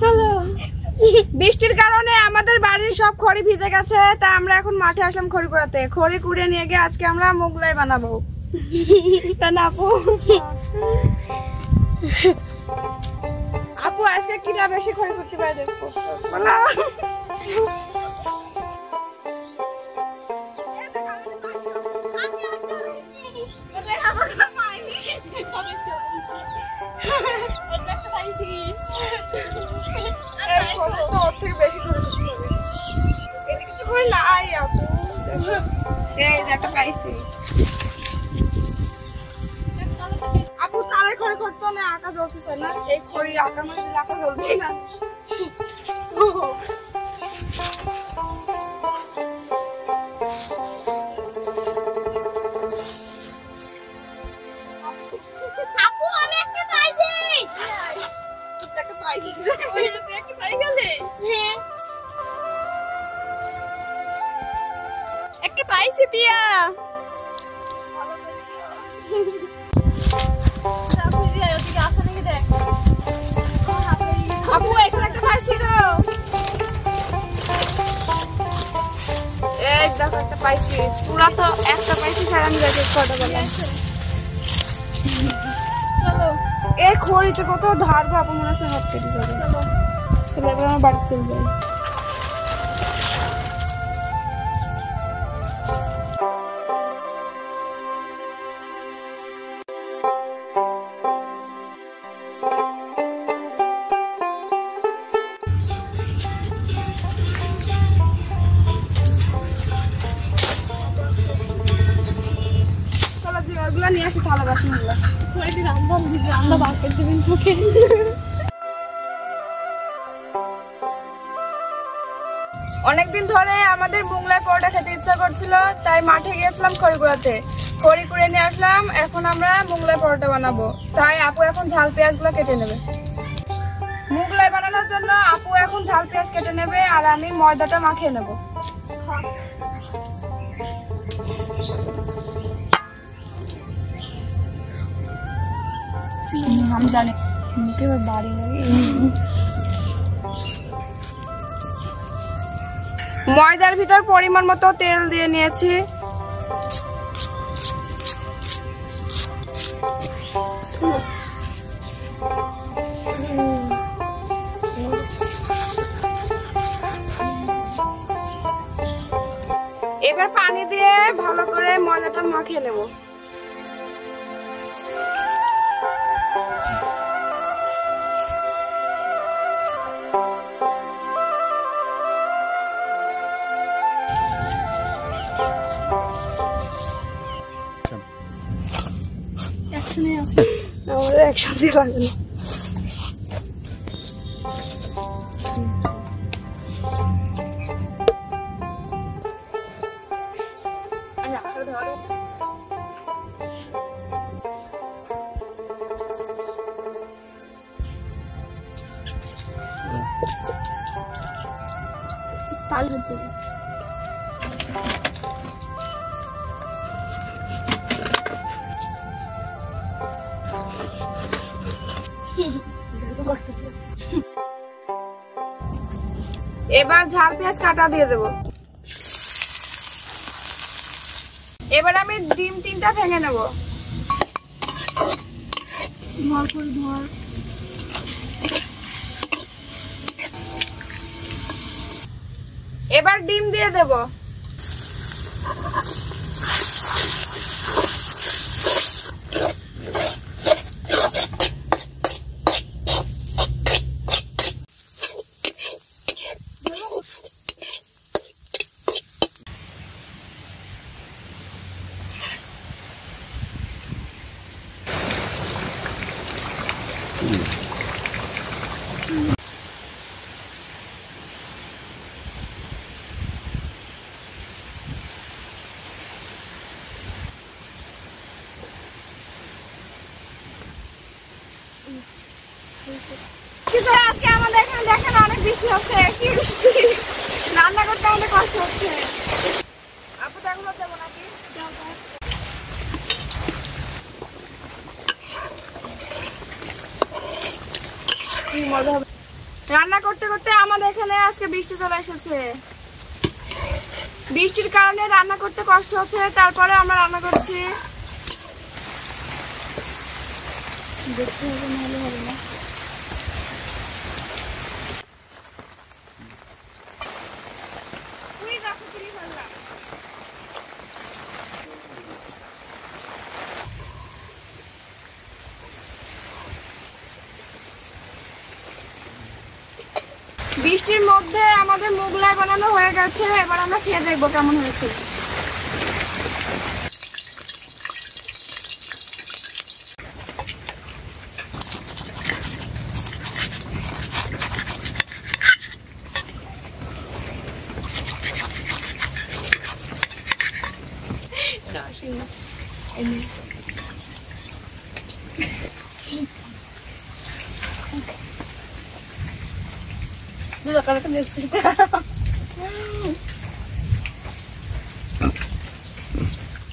চলো। বৃষ্টির কারণে আমাদের বাড়ির সব খড়ি ভিজে গেছে, তাই আমরা এখন মাঠে আসলাম খড়ি কুড়াতে। খড়ি কুড়িয়ে নিয়ে গিয়ে আজকে আমরা মোগলাই বানাবো। তা না আপু? আপু আজকে কিটা বেশি খড়ি করতে পারে দেখবো। আপু তারাই খড়ি করতো না, আঁকা জ্বলতেছে না। এই খড়ি আঁকা মানে আঁকা জ্বলবেই না। আপু আমি একটা পাইছি। একটা পাইছি। একটা পাই গেলে? হ্যাঁ একটা পাইছি পিয়া। আপু এখানে একটা পাইছি গো। এই দেখো একটা পাইছি। পুরা তো একটা পাইছি, সারা আমি দেখে কটা বললাম। চলো। এই খড়িতে কত ধার গো, আপু মনে হচ্ছে হাত কেটে যাবে। চলো চলো, এবার আমার বাড়ি চলবে। নিয়ে আসি থালা বাসন গুলা। অনেকদিন ধরে আমাদের মোগলাই পরোটা খেতে ইচ্ছা করছিল, তাই মাঠে গিয়েছিলাম খড়ি কুড়াতে। খড়ি কুড়ে নিয়ে আসলাম, এখন আমরা মোগলাই পরোটা বানাবো। তাই আপু এখন ঝাল পেঁয়াজ গুলো কেটে নেবে। মোগলাই বানানোর জন্য আপু এখন ঝাল পেঁয়াজ কেটে নেবে, আর আমি ময়দাটা মাখিয়ে নেব। हम जाने बाड़ी लगे। ময়দার ভিতর পরিমাণ মতো তেল দিয়ে নিয়েছি। এবার পানি দিয়ে ভালো করে ময়দাটা মাখিয়ে নেব। একসাথে লাগে না। তাল হচ্ছে এবার ঝাল পেঁয়াজ কাটা দিয়ে দেব। এবার আমি ডিম 3টা ভেঙে নেব। এবার ডিম দিয়ে দেব। আজকে আমাদের এখানে দেখেন অনেক বৃষ্টি হচ্ছে, কি বৃষ্টি, রান্না করতে আমাদের কষ্ট হচ্ছে। আপু তো এগুলো দেবো নাকি? কি মজা হবে। রান্না করতে করতে আমাদের এখানে আজকে বৃষ্টি চলে এসেছে। বৃষ্টির কারণে রান্না করতে কষ্ট হচ্ছে, তারপরে আমরা রান্না করছি। দেখতে হবে, নাহলে হবে না। বৃষ্টির মধ্যে আমাদের মোগলাই বানানো হয়ে গেছে, এবার আমরা খেয়ে দেখবো কেমন হয়েছে।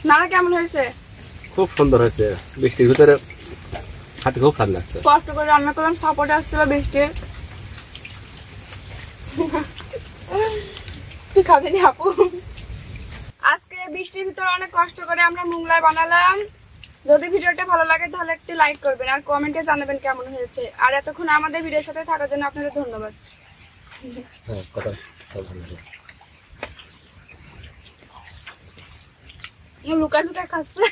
নানা কেমন হয়েছে? খুব সুন্দর হয়েছে। বৃষ্টির ভিতরে হাতে খুব ভালো লাগছে। কষ্ট করে রান্না করলাম, সাপোর্টে আসছিল বৃষ্টি। তুই খাবি না আপু? আজকে বৃষ্টির ভিতরে অনেক কষ্ট করে আমরা মোগলাই বানালাম। যদি ভিডিওটা ভালো লাগে তাহলে একটি লাইক করবেন আর কমেন্টে জানাবেন কেমন হয়েছে। আর এতক্ষণ আমাদের ভিডিওর সাথে থাকার জন্য আপনাদের ধন্যবাদ। হ্যাঁ, কথা ভালো লাগে। লুকা লুকা খাচ্ছে।